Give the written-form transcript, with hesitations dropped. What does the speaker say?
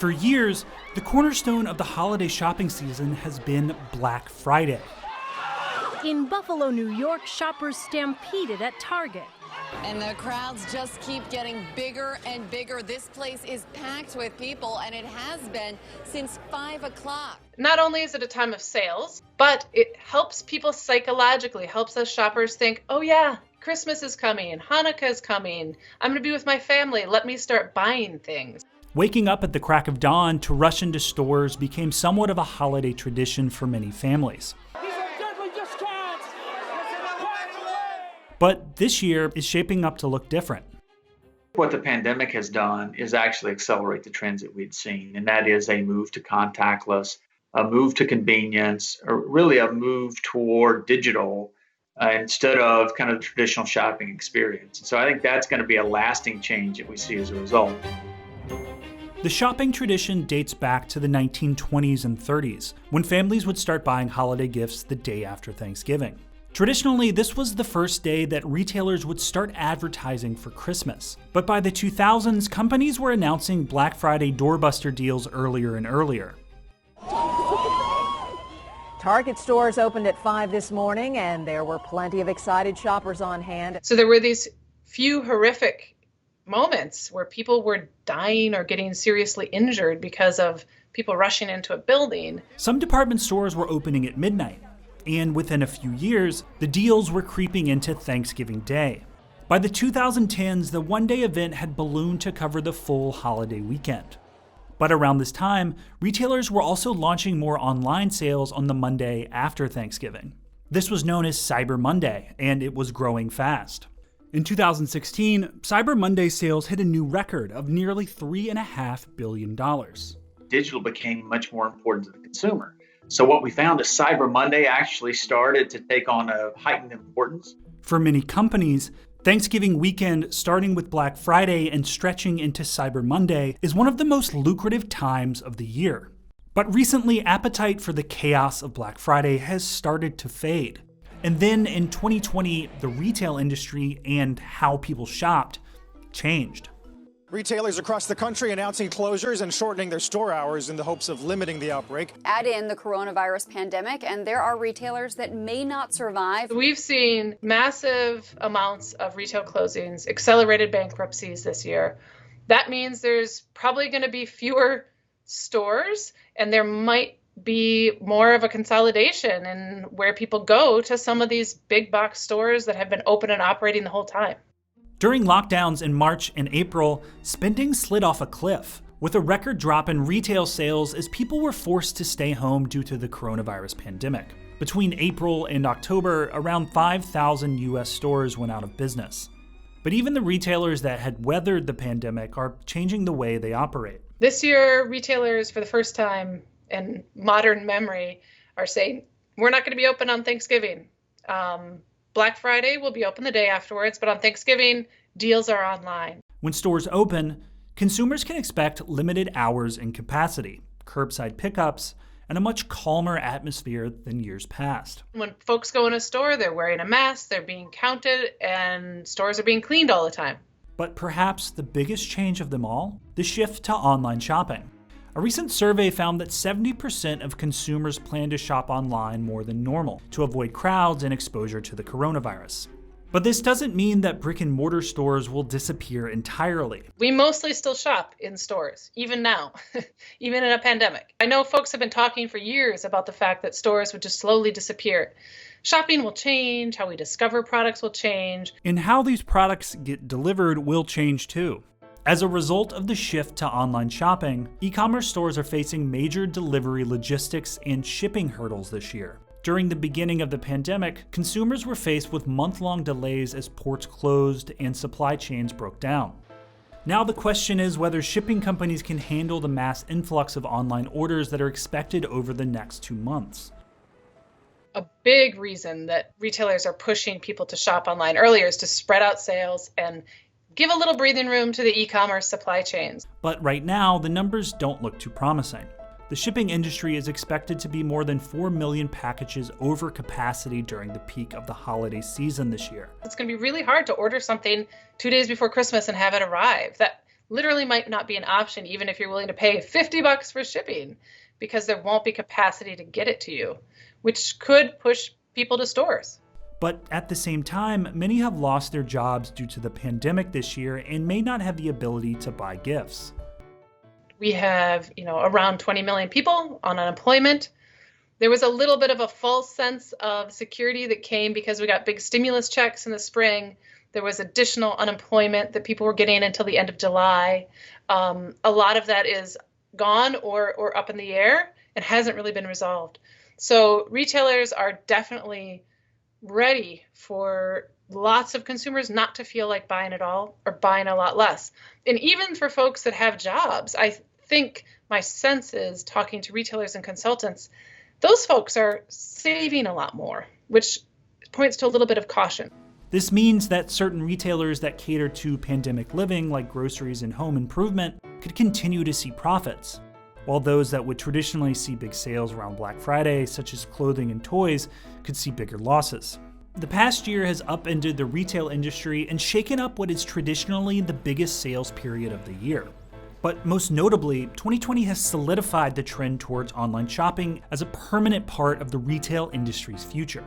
For years, the cornerstone of the holiday shopping season has been Black Friday. In Buffalo, New York, shoppers stampeded at Target. And the crowds just keep getting bigger and bigger. This place is packed with people, and it has been since 5 o'clock. Not only is it a time of sales, but it helps people psychologically, helps us shoppers think, oh yeah, Christmas is coming, Hanukkah is coming, I'm going to be with my family, let me start buying things. Waking up at the crack of dawn to rush into stores became somewhat of a holiday tradition for many families. But this year is shaping up to look different. What the pandemic has done is actually accelerate the trends that we'd seen, and that is a move to contactless, a move to convenience, or really a move toward digital instead of kind of the traditional shopping experience. And so I think that's going to be a lasting change that we see as a result. The shopping tradition dates back to the 1920s and 30s, when families would start buying holiday gifts the day after Thanksgiving. Traditionally, this was the first day that retailers would start advertising for Christmas. But by the 2000s, companies were announcing Black Friday doorbuster deals earlier and earlier. Target stores opened at 5 this morning, and there were plenty of excited shoppers on hand. So there were these few horrific moments where people were dying or getting seriously injured because of people rushing into a building. Some department stores were opening at midnight. And within a few years, the deals were creeping into Thanksgiving Day. By the 2010s, the one-day event had ballooned to cover the full holiday weekend. But around this time, retailers were also launching more online sales on the Monday after Thanksgiving. This was known as Cyber Monday, and it was growing fast. In 2016, Cyber Monday sales hit a new record of nearly $3.5 billion. Digital became much more important to the consumer. So what we found is Cyber Monday actually started to take on a heightened importance. For many companies, Thanksgiving weekend, starting with Black Friday and stretching into Cyber Monday, is one of the most lucrative times of the year. But recently, appetite for the chaos of Black Friday has started to fade. And then in 2020, the retail industry and how people shopped changed. Retailers across the country announcing closures and shortening their store hours in the hopes of limiting the outbreak. Add in the coronavirus pandemic, and there are retailers that may not survive. We've seen massive amounts of retail closings, accelerated bankruptcies this year. That means there's probably going to be fewer stores, and there might be more of a consolidation in where people go to some of these big box stores that have been open and operating the whole time. During lockdowns in March and April, spending slid off a cliff, with a record drop in retail sales as people were forced to stay home due to the coronavirus pandemic. Between April and October, around 5,000 US stores went out of business. But even the retailers that had weathered the pandemic are changing the way they operate. This year, retailers, for the first time in modern memory, are saying, we're not going to be open on Thanksgiving. Black Friday will be open the day afterwards, but on Thanksgiving, deals are online. When stores open, consumers can expect limited hours and capacity, curbside pickups, and a much calmer atmosphere than years past. When folks go in a store, they're wearing a mask, they're being counted, and stores are being cleaned all the time. But perhaps the biggest change of them all? The shift to online shopping. A recent survey found that 70% of consumers plan to shop online more than normal to avoid crowds and exposure to the coronavirus. But this doesn't mean that brick and mortar stores will disappear entirely. We mostly still shop in stores, even now, even in a pandemic. I know folks have been talking for years about the fact that stores would just slowly disappear. Shopping will change, how we discover products will change. And how these products get delivered will change too. As a result of the shift to online shopping, e-commerce stores are facing major delivery logistics and shipping hurdles this year. During the beginning of the pandemic, consumers were faced with month-long delays as ports closed and supply chains broke down. Now the question is whether shipping companies can handle the mass influx of online orders that are expected over the next 2 months. A big reason that retailers are pushing people to shop online earlier is to spread out sales and give a little breathing room to the e-commerce supply chains. But right now, the numbers don't look too promising. The shipping industry is expected to be more than 4 million packages over capacity during the peak of the holiday season this year. It's going to be really hard to order something 2 days before Christmas and have it arrive. literally might not be an option, even if you're willing to pay $50 for shipping, because there won't be capacity to get it to you, which could push people to stores. But at the same time, many have lost their jobs due to the pandemic this year and may not have the ability to buy gifts. We have, around 20 million people on unemployment. There was a little bit of a false sense of security that came because we got big stimulus checks in the spring. There was additional unemployment that people were getting until the end of July. A lot of that is gone or up in the air and hasn't really been resolved. So retailers are definitely ready for lots of consumers not to feel like buying it all or buying a lot less. And even for folks that have jobs, I think my sense is, talking to retailers and consultants, those folks are saving a lot more, which points to a little bit of caution. This means that certain retailers that cater to pandemic living, like groceries and home improvement, could continue to see profits, while those that would traditionally see big sales around Black Friday, such as clothing and toys, could see bigger losses. The past year has upended the retail industry and shaken up what is traditionally the biggest sales period of the year. But most notably, 2020 has solidified the trend towards online shopping as a permanent part of the retail industry's future.